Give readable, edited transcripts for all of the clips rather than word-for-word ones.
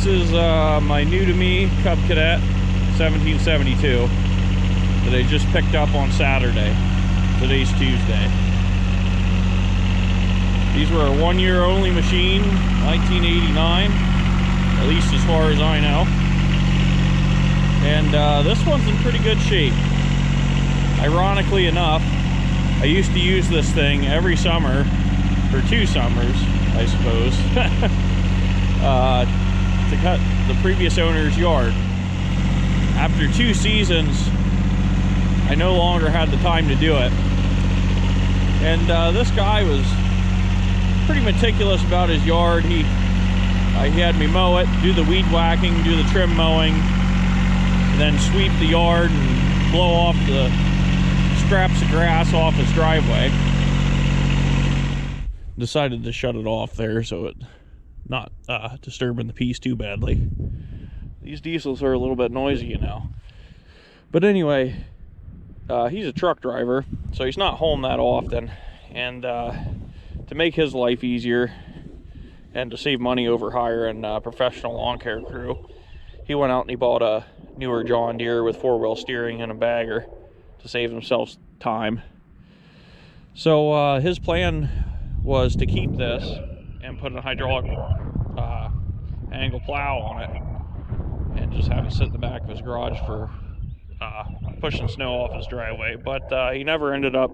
This is my new to me Cub Cadet 1772 that I just picked up on Saturday. Today's Tuesday. These were a 1 year only machine, 1989, at least as far as I know. And this one's in pretty good shape. Ironically enough, I used to use this thing every summer, for 2 summers, I suppose, to cut the previous owner's yard. After 2 seasons, I no longer had the time to do it. And this guy was pretty meticulous about his yard. He had me mow it, do the weed whacking, do the trim mowing, and then sweep the yard and blow off the scraps of grass off his driveway. Decided to shut it off there so it not disturbing the peace too badly. These diesels are a little bit noisy, you know. But anyway, he's a truck driver, so he's not home that often. And to make his life easier and to save money over hiring a professional lawn care crew, he went out and he bought a newer John Deere with 4-wheel steering and a bagger to save himself time. So his plan was to keep this and put a hydraulic angle plow on it and just have it sit in the back of his garage for pushing snow off his driveway. But he never ended up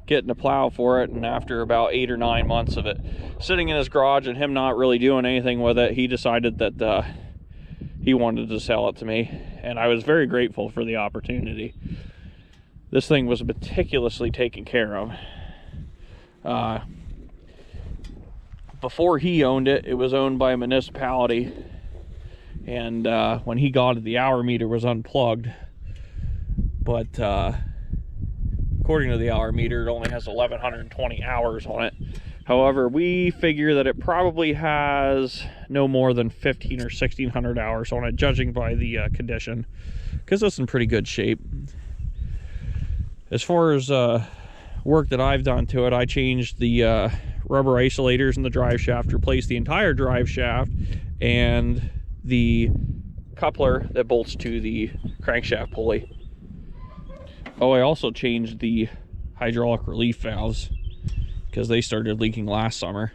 getting a plow for it, and after about 8 or 9 months of it sitting in his garage and him not really doing anything with it, he decided that he wanted to sell it to me, and I was very grateful for the opportunity. This thing was meticulously taken care of. Before he owned it, it was owned by a municipality, and when he got it, the hour meter was unplugged. But according to the hour meter, it only has 1,120 hours on it. However, we figure that it probably has no more than 1,500 or 1,600 hours on it, judging by the condition, because it's in pretty good shape. As far as work that I've done to it, I changed the rubber isolators in the drive shaft, replaced the entire drive shaft, and the coupler that bolts to the crankshaft pulley. Oh, I also changed the hydraulic relief valves because they started leaking last summer.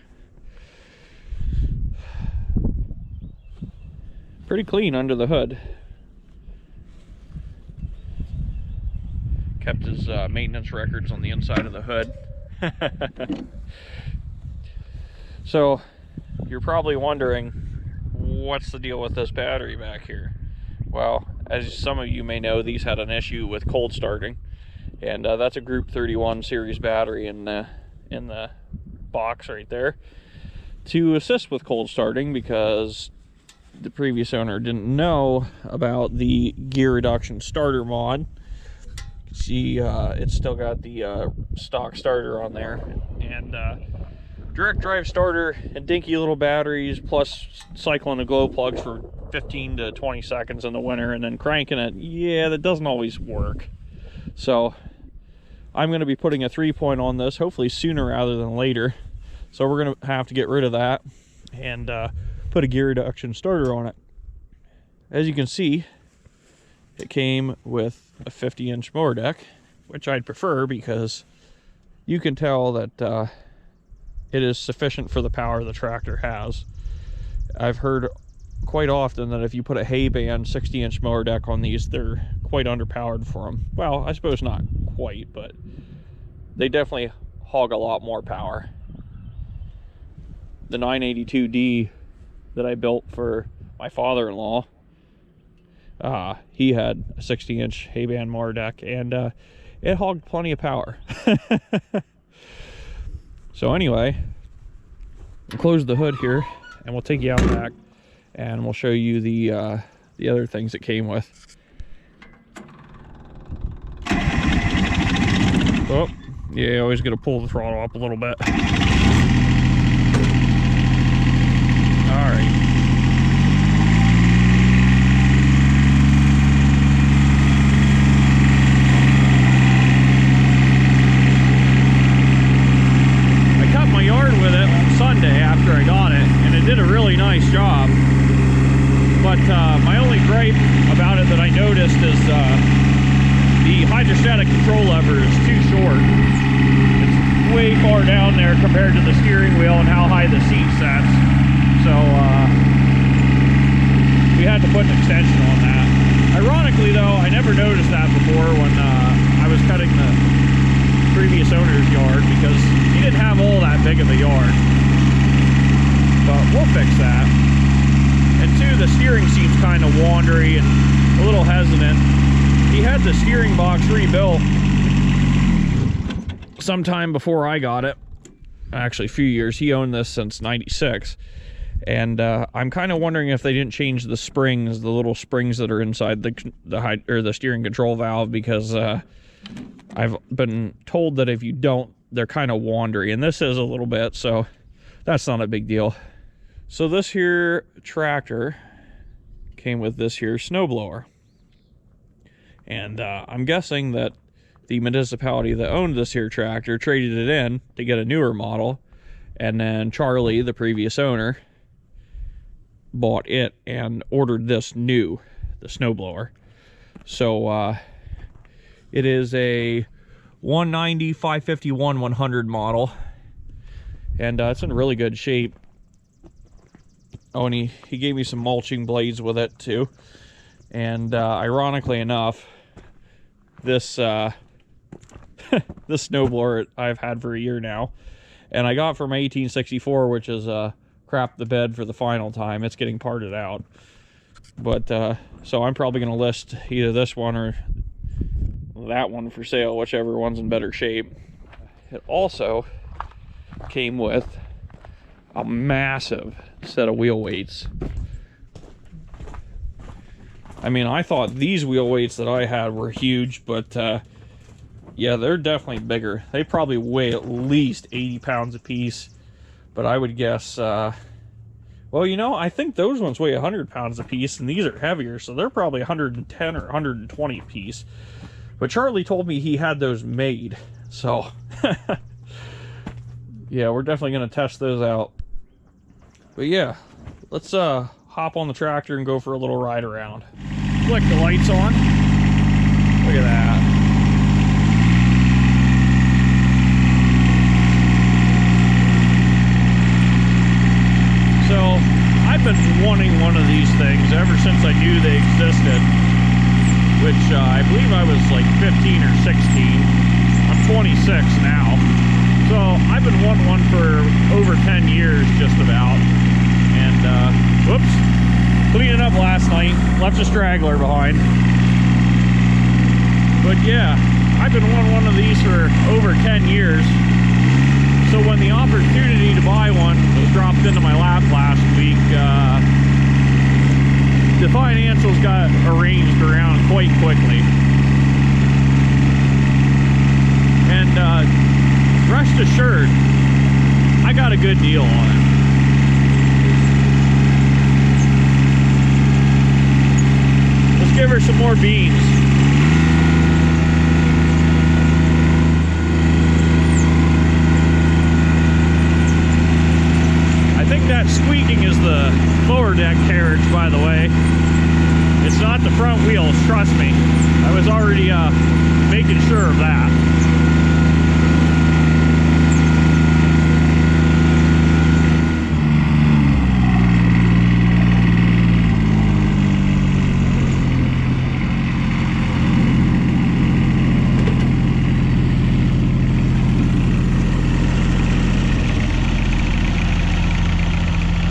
Pretty clean under the hood. Kept his maintenance records on the inside of the hood. So you're probably wondering, what's the deal with this battery back here? Well, as some of you may know, these had an issue with cold starting, and that's a Group 31 series battery in the box right there to assist with cold starting, because the previous owner didn't know about the gear reduction starter mod. See, it's still got the stock starter on there, and direct drive starter and dinky little batteries, plus cycling the glow plugs for 15 to 20 seconds in the winter and then cranking it. Yeah, that doesn't always work. So I'm going to be putting a 3-point on this, hopefully sooner rather than later. So we're going to have to get rid of that and put a gear reduction starter on it. As you can see, it came with a 50-inch mower deck, which I'd prefer because you can tell that it is sufficient for the power the tractor has. I've heard quite often that if you put a hay band 60-inch mower deck on these, they're quite underpowered for them. Well, I suppose not quite, but they definitely hog a lot more power. The 982D that I built for my father-in-law, he had a 60-inch hay band mower deck, and it hogged plenty of power. So anyway, we'll close the hood here, and we'll take you out back, and we'll show you the other things it came with. Oh, yeah, you always got to pull the throttle up a little bit. All right. I cut my yard with it on Sunday after I got it, and it did a really nice job. automatic control lever is too short. It's way far down there compared to the steering wheel and how high the seat sets. So we had to put an extension on that. Ironically though, I never noticed that before when I was cutting the previous owner's yard, because he didn't have all that big of a yard. But we'll fix that. And two, the steering seems kind of wandery and a little hesitant. He had the steering box rebuilt sometime before I got it. Actually, a few years. He owned this since '96. And I'm kind of wondering if they didn't change the springs, the little springs that are inside the steering control valve, because I've been told that if you don't, they're kind of wandery, and this is a little bit, so that's not a big deal. So this here tractor came with this here snowblower, and I'm guessing that the municipality that owned this here tractor traded it in to get a newer model, and then Charlie, the previous owner, bought it and ordered this new, the snowblower. So it is a 190 551 100 model, and it's in really good shape. Oh, and he gave me some mulching blades with it too. And ironically enough, this this snowblower I've had for a year now, and I got from 1864, which is crap the bed for the final time. It's getting parted out, but so I'm probably going to list either this one or that one for sale, whichever one's in better shape. It also came with a massive set of wheel weights. I mean, I thought these wheel weights that I had were huge, but yeah, they're definitely bigger. They probably weigh at least 80 pounds a piece, but I would guess well, you know, I think those ones weigh 100 pounds a piece, and these are heavier, so they're probably 110 or 120 a piece. But Charlie told me he had those made, so yeah, we're definitely going to test those out. But yeah, let's hop on the tractor and go for a little ride around. Flick the lights on. Look at that. So I've been wanting one of these things ever since I knew they existed, which I believe I was like 15 or 16. I'm 26 now. So I've been wanting one for over 10 years just about. And whoops, cleaning up last night, left a straggler behind. But yeah, I've been wanting one of these for over 10 years. So when the opportunity to buy one was dropped into my lap last week, the financials got arranged around quite quickly. And rest assured, I got a good deal on it. Let's give her some more beans. I think that squeaking is the lower deck carriage, by the way. It's not the front wheels, trust me. I was already making sure of that.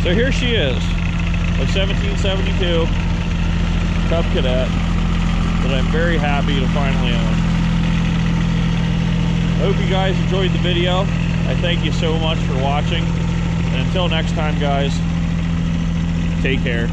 So here she is, a 1772 Cub Cadet that I'm very happy to finally own. I hope you guys enjoyed the video. I thank you so much for watching. And until next time, guys, take care.